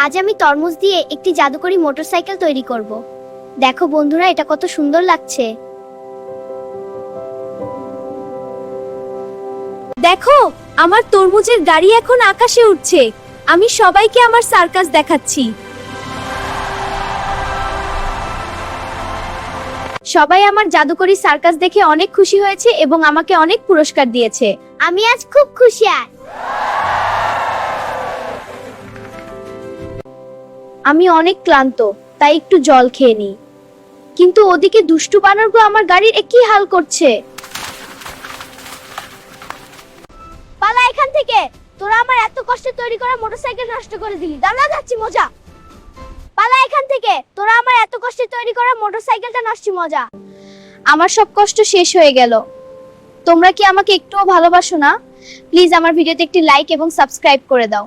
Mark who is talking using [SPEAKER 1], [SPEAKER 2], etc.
[SPEAKER 1] আজ আমি তরমুজ দিয়ে একটি জাদুকরি মোটরসাইকেল তৈরি করব। দেখো বন্ধুরা, এটা কত সুন্দর লাগছে।
[SPEAKER 2] দেখো, আমার তরমুজের গাড়ি এখন আকাশে উঠছে। আমি সবাইকে আমার সার্কাস দেখাচ্ছি। সবাই আমার জাদুকরি সার্কাস দেখে অনেক খুশি হয়েছে এবং আমাকে অনেক পুরস্কার দিয়েছে।
[SPEAKER 1] আমি আজ খুব খুশি।
[SPEAKER 2] আমি অনেক ক্লান্ত, তাই একটু জল খেয়ে নিই। কিন্তু ওদিকে দুষ্টু বানরগুলো আমার গাড়ির কি হাল করছে।
[SPEAKER 1] পালা এখান থেকে, তোরা আমার এত কষ্টে তৈরি করা মোটরসাইকেল নষ্ট করে দিলি। দাঁড়া, যাচ্ছি মজা। পালা এখান থেকে, তোরা আমার এত কষ্টে তৈরি করা মোটরসাইকেলটা নষ্ট মজা।
[SPEAKER 2] আমার সব কষ্ট শেষ হয়ে গেল। তোমরা কি আমাকে একটুও ভালোবাসো না? প্লিজ আমার ভিডিওতে একটি লাইক এবং সাবস্ক্রাইব করে দাও।